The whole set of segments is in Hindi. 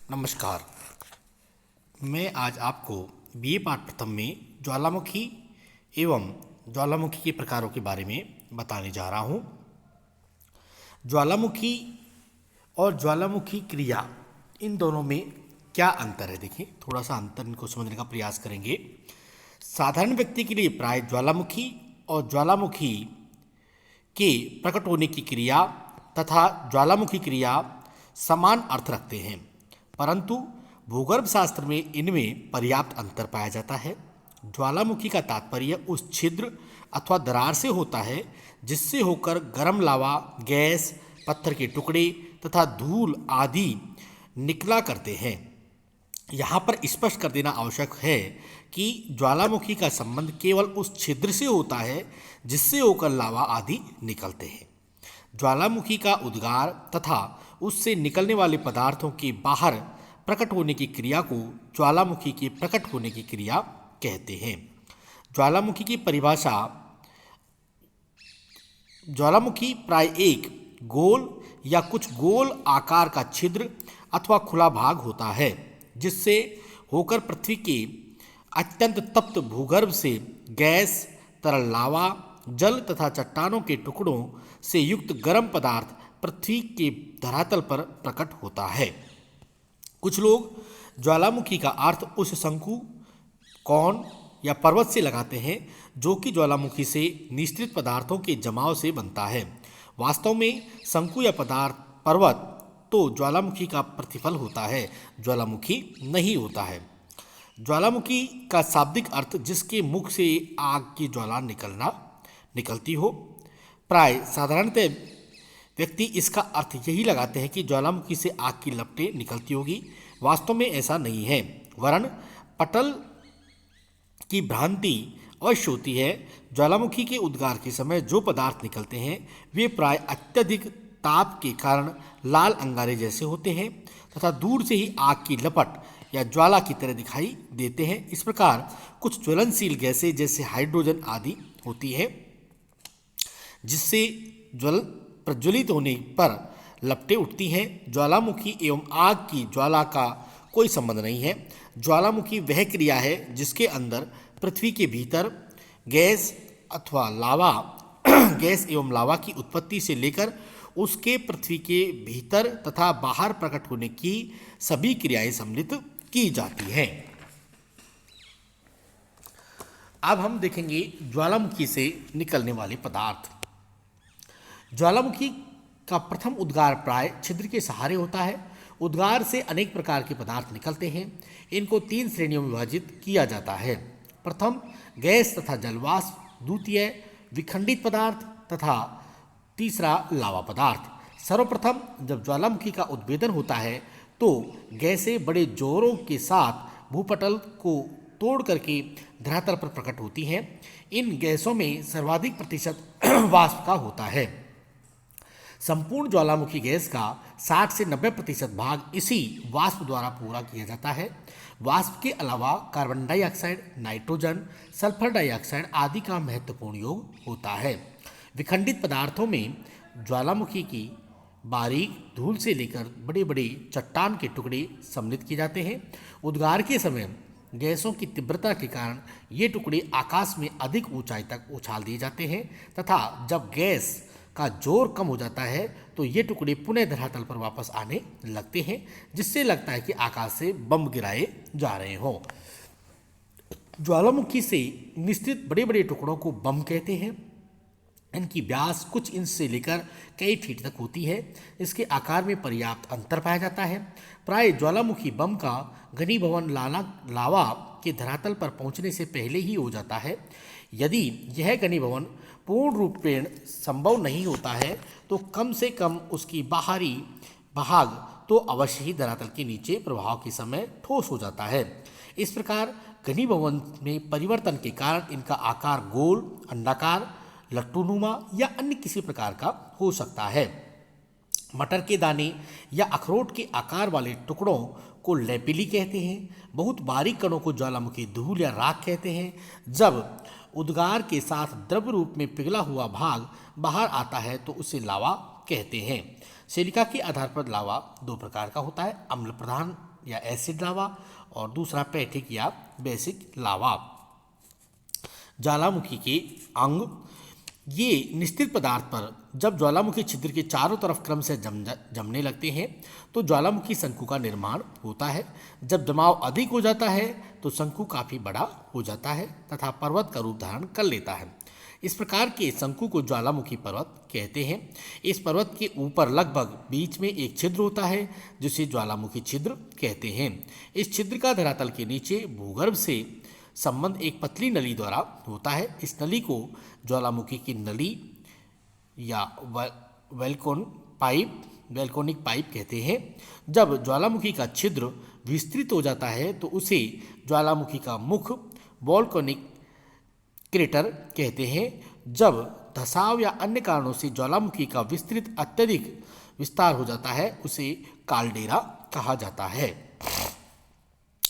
नमस्कार। मैं आज आपको बीए पाठ प्रथम में ज्वालामुखी एवं ज्वालामुखी के प्रकारों के बारे में बताने जा रहा हूँ। ज्वालामुखी और ज्वालामुखी क्रिया, इन दोनों में क्या अंतर है, देखिए थोड़ा सा अंतर इनको समझने का प्रयास करेंगे। साधारण व्यक्ति के लिए प्राय ज्वालामुखी और ज्वालामुखी के प्रकट होने की क्रिया तथा ज्वालामुखी क्रिया समान अर्थ रखते हैं, परंतु भूगर्भ शास्त्र में इनमें पर्याप्त अंतर पाया जाता है। ज्वालामुखी का तात्पर्य उस छिद्र अथवा दरार से होता है जिससे होकर गर्म लावा, गैस, पत्थर के टुकड़े तथा धूल आदि निकला करते हैं। यहाँ पर स्पष्ट कर देना आवश्यक है कि ज्वालामुखी का संबंध केवल उस छिद्र से होता है जिससे होकर लावा आदि निकलते हैं। ज्वालामुखी का उद्गार तथा उससे निकलने वाले पदार्थों के बाहर प्रकट होने की क्रिया को ज्वालामुखी के प्रकट होने की क्रिया कहते हैं। ज्वालामुखी की परिभाषा: ज्वालामुखी प्राय एक गोल या कुछ गोल आकार का छिद्र अथवा खुला भाग होता है जिससे होकर पृथ्वी के अत्यंत तप्त भूगर्भ से गैस, तरल लावा, जल तथा चट्टानों के टुकड़ों से युक्त गर्म पदार्थ पृथ्वी के धरातल पर प्रकट होता है। कुछ लोग ज्वालामुखी का अर्थ उस शंकु, कौन या पर्वत से लगाते हैं जो कि ज्वालामुखी से निश्चित पदार्थों के जमाव से बनता है। वास्तव में शंकु या पर्वत तो ज्वालामुखी का प्रतिफल होता है, ज्वालामुखी नहीं होता है। ज्वालामुखी का शाब्दिक अर्थ जिसके मुख से आग की ज्वाला निकलती हो। प्राय साधारणतः व्यक्ति इसका अर्थ यही लगाते हैं कि ज्वालामुखी से आग की लपटें निकलती होगी। वास्तव में ऐसा नहीं है, वरन पटल की भ्रांति अवश्य होती है। ज्वालामुखी के उद्गार के समय जो पदार्थ निकलते हैं वे प्राय अत्यधिक ताप के कारण लाल अंगारे जैसे होते हैं तथा दूर से ही आग की लपट या ज्वाला की तरह दिखाई देते हैं। इस प्रकार कुछ ज्वलनशील गैसें जैसे हाइड्रोजन आदि होती है जिससे प्रज्वलित होने पर लपटें उठती हैं। ज्वालामुखी एवं आग की ज्वाला का कोई संबंध नहीं है। ज्वालामुखी वह क्रिया है जिसके अंदर पृथ्वी के भीतर गैस अथवा लावा गैस एवं लावा की उत्पत्ति से लेकर उसके पृथ्वी के भीतर तथा बाहर प्रकट होने की सभी क्रियाएं सम्मिलित की जाती हैं। अब हम देखेंगे ज्वालामुखी से निकलने वाले पदार्थ। ज्वालामुखी का प्रथम उद्गार प्राय छिद्र के सहारे होता है। उद्गार से अनेक प्रकार के पदार्थ निकलते हैं। इनको 3 श्रेणियों में विभाजित किया जाता है। प्रथम गैस तथा जलवाष्प, द्वितीय विखंडित पदार्थ तथा तीसरा लावा पदार्थ। सर्वप्रथम जब ज्वालामुखी का उद्भेदन होता है तो गैसें बड़े जोरों के साथ भूपटल को तोड़ करके धरातल पर प्रकट होती हैं। इन गैसों में सर्वाधिक प्रतिशत वाष्प का होता है। संपूर्ण ज्वालामुखी गैस का 60 से 90% भाग इसी वाष्प द्वारा पूरा किया जाता है। वाष्प के अलावा carbon dioxide, nitrogen, sulphur dioxide आदि का महत्वपूर्ण योग होता है। विखंडित पदार्थों में ज्वालामुखी की बारीक धूल से लेकर बड़े बड़े चट्टान के टुकड़े सम्मिलित किए जाते हैं। उद्गार के समय गैसों की तीव्रता के कारण ये टुकड़े आकाश में अधिक ऊंचाई तक उछाल दिए जाते हैं तथा जब गैस का जोर कम हो जाता है तो ये टुकड़े पुनः धरातल पर वापस आने लगते हैं जिससे लगता है कि आकाश से बम गिराए जा रहे हों। ज्वालामुखी से निश्चित बड़े बड़े टुकड़ों को बम कहते हैं। इनकी व्यास कुछ इंच से लेकर कई फीट तक होती है। इसके आकार में पर्याप्त अंतर पाया जाता है। प्राय ज्वालामुखी बम का घनीभवन लावा के धरातल पर पहुंचने से पहले ही हो जाता है। यदि यह घनीभवन पूर्ण रूपेण संभव नहीं होता है तो कम से कम उसकी बाहरी भाग तो अवश्य ही धरातल के नीचे प्रभाव के समय ठोस हो जाता है। इस प्रकार घनीभवन में परिवर्तन के कारण इनका आकार गोल, अंडाकार, लट्टूनुमा या अन्य किसी प्रकार का हो सकता है। मटर के दाने या अखरोट के आकार वाले टुकड़ों को लेपिली कहते हैं। बहुत बारीक कणों को ज्वालामुखी धूल या राख कहते हैं। जब उद्गार के साथ द्रव्य रूप में पिघला हुआ भाग बाहर आता है तो उसे लावा कहते हैं। सिलिका के आधार पर लावा 2 प्रकार का होता है, अम्ल प्रधान या एसिड लावा और दूसरा पैथिक या बेसिक लावा। ज्वालामुखी के अंग, ये निश्चित पदार्थ पर जब ज्वालामुखी छिद्र के चारों तरफ क्रम से जमने लगते हैं तो ज्वालामुखी शंकु का निर्माण होता है। जब जमाव अधिक हो जाता है तो शंकु काफ़ी बड़ा हो जाता है तथा पर्वत का रूप धारण कर लेता है। इस प्रकार के शंकु को ज्वालामुखी पर्वत कहते हैं। इस पर्वत के ऊपर लगभग बीच में एक छिद्र होता है जिसे ज्वालामुखी छिद्र कहते हैं। इस छिद्र का धरातल के नीचे भूगर्भ से संबंध एक पतली नली द्वारा होता है। इस नली को ज्वालामुखी की नली या वैल्कोनिक पाइप कहते हैं। जब ज्वालामुखी का छिद्र विस्तृत हो जाता है तो उसे ज्वालामुखी का मुख वोल्केनिक क्रेटर कहते हैं। जब धसाव या अन्य कारणों से ज्वालामुखी का विस्तृत अत्यधिक विस्तार हो जाता है उसे काल्डेरा कहा जाता है।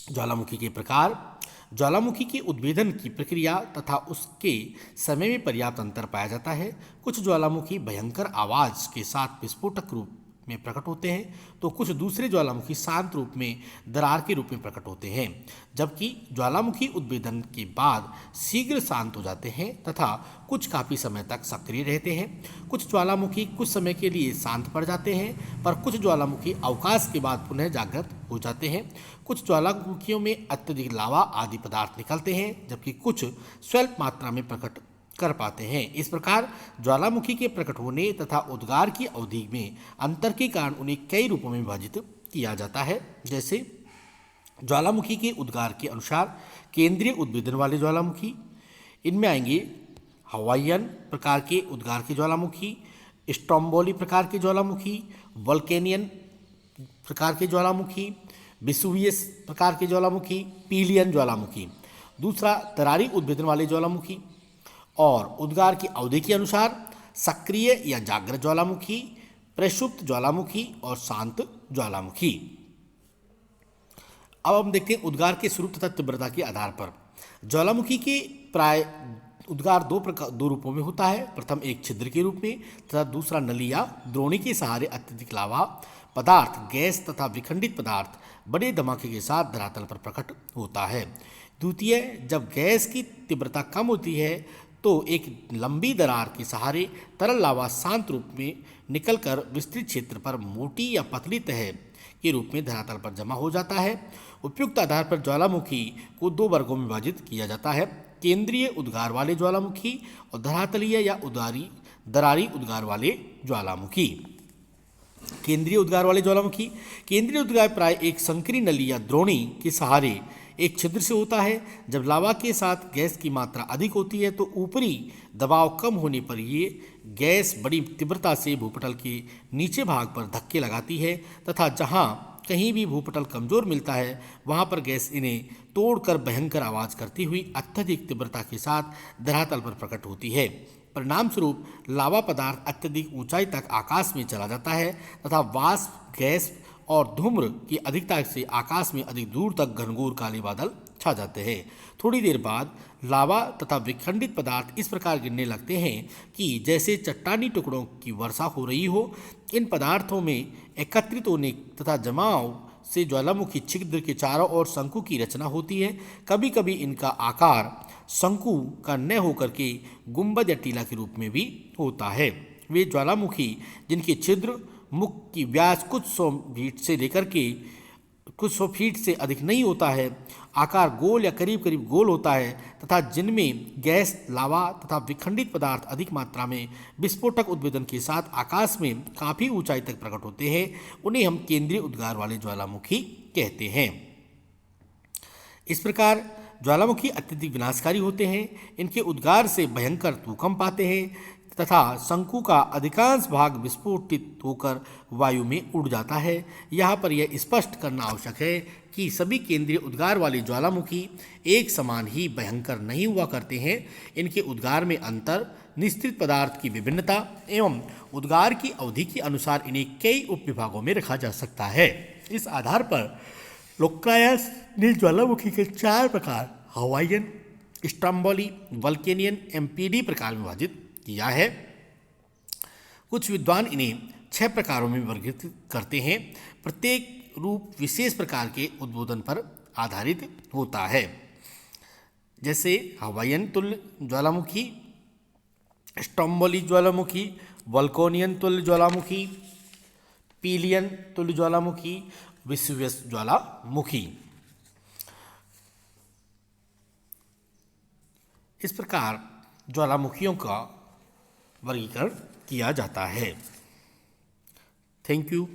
ज्वालामुखी के प्रकार, ज्वालामुखी के उद्भेदन की प्रक्रिया तथा उसके समय में पर्याप्त अंतर पाया जाता है। कुछ ज्वालामुखी भयंकर आवाज़ के साथ विस्फोटक रूप में प्रकट होते हैं तो कुछ दूसरे ज्वालामुखी शांत रूप में दरार के रूप में प्रकट होते हैं, जबकि ज्वालामुखी उद्भेदन के बाद शीघ्र शांत हो जाते हैं तथा कुछ काफ़ी समय तक सक्रिय रहते हैं। कुछ ज्वालामुखी कुछ समय के लिए शांत पड़ जाते हैं पर कुछ ज्वालामुखी अवकाश के बाद पुनः जागृत हो जाते हैं। कुछ ज्वालामुखियों में अत्यधिक लावा आदि पदार्थ निकलते हैं जबकि कुछ स्वल्प मात्रा में प्रकट कर पाते हैं। इस प्रकार ज्वालामुखी के प्रकट होने तथा उद्गार की अवधि में अंतर के कारण उन्हें कई रूपों में विभाजित किया जाता है। जैसे ज्वालामुखी के उद्गार के अनुसार केंद्रीय उद्भेदन वाले ज्वालामुखी, इनमें आएंगे हवाईयन प्रकार के उद्गार के ज्वालामुखी, स्ट्रोम्बोली प्रकार के ज्वालामुखी, वोल्केनियन प्रकार के ज्वालामुखी, विसुवियस प्रकार के ज्वालामुखी, पीलियन ज्वालामुखी। दूसरा दरारी उद्भेदन वाले ज्वालामुखी और उद्गार की अवधि के अनुसार सक्रिय या जागृत ज्वालामुखी, प्रसुप्त ज्वालामुखी और शांत ज्वालामुखी। अब हम देखते हैं उद्गार के स्वरूप तथा तीव्रता के आधार पर। ज्वालामुखी के प्राय उद्गार दो रूपों में होता है। प्रथम एक छिद्र के रूप में तथा दूसरा नली या द्रोणी के सहारे अत्यधिक लावा पदार्थ, गैस तथा विखंडित पदार्थ बड़े धमाके के साथ धरातल पर प्रकट होता है। द्वितीय, जब गैस की तीव्रता कम होती है तो एक लंबी दरार के सहारे तरल लावा शांत रूप में निकलकर विस्तृत क्षेत्र पर मोटी या पतली तह के रूप में धरातल पर जमा हो जाता है। उपयुक्त आधार पर ज्वालामुखी को दो वर्गों में विभाजित किया जाता है: केंद्रीय उद्गार वाले ज्वालामुखी और धरातलीय या दरारी उद्गार वाले ज्वालामुखी। केंद्रीय उद्गार वाले ज्वालामुखी, केंद्रीय उद्गार प्राय एक संकरी नली या द्रोणी के सहारे एक छिद्र से होता है। जब लावा के साथ गैस की मात्रा अधिक होती है तो ऊपरी दबाव कम होने पर ये गैस बड़ी तीव्रता से भूपटल के निचे भाग पर धक्के लगाती है तथा जहाँ कहीं भी भूपटल कमजोर मिलता है वहाँ पर गैस इन्हें तोड़कर भयंकर आवाज़ करती हुई अत्यधिक तीव्रता के साथ धरातल पर प्रकट होती है। परिणाम स्वरूप लावा पदार्थ अत्यधिक ऊंचाई तक आकाश में चला जाता है तथा वाष्प, गैस और धूम्र की अधिकता से आकाश में अधिक दूर तक घनघोर काले बादल छा जाते हैं। थोड़ी देर बाद लावा तथा विखंडित पदार्थ इस प्रकार गिरने लगते हैं कि जैसे चट्टानी टुकड़ों की वर्षा हो रही हो। इन पदार्थों में एकत्रित होने तथा जमाव से ज्वालामुखी छिद्र के चारों ओर शंकु की रचना होती है। कभी कभी इनका आकार शंकु का न होकर के गुंबद या टीला के रूप में भी होता है। वे ज्वालामुखी जिनके छिद्र मुख की व्यास कुछ सौ फीट से अधिक नहीं होता है, आकार गोल या करीब करीब गोल होता है तथा जिनमें गैस, लावा तथा विखंडित पदार्थ अधिक मात्रा में विस्फोटक उद्भेदन के साथ आकाश में काफ़ी ऊंचाई तक प्रकट होते हैं, उन्हें हम केंद्रीय उद्गार वाले ज्वालामुखी कहते हैं। इस प्रकार ज्वालामुखी अत्यधिक विनाशकारी होते हैं। इनके उद्गार से भयंकर भूकंप आते हैं तथा शंकु का अधिकांश भाग विस्फोटित होकर वायु में उड़ जाता है। यहाँ पर यह स्पष्ट करना आवश्यक है कि सभी केंद्रीय उद्गार वाले ज्वालामुखी एक समान ही भयंकर नहीं हुआ करते हैं। इनके उद्गार में अंतर, निश्चित पदार्थ की विभिन्नता एवं उद्गार की अवधि के अनुसार इन्हें कई उपविभागों में रखा जा सकता है। इस आधार पर लोक्रायस ने ज्वालामुखी के 4 प्रकार हवाईयन, स्ट्रोम्बोली, वोल्केनियन, एमपीडी प्रकार में विभाजित किया है। कुछ विद्वान इन्हें 6 प्रकारों में वर्गीकृत करते हैं। प्रत्येक रूप विशेष प्रकार के उद्बोधन पर आधारित होता है, जैसे हवाईयन तुल्य ज्वालामुखी, स्ट्रोम्बोली ज्वालामुखी, वल्कोनियन तुल्य ज्वालामुखी, पीलियन तुल्य ज्वालामुखी, विसुवियस ज्वालामुखी। इस प्रकार ज्वालामुखियों का वर्गीकरण किया जाता है। Thank you.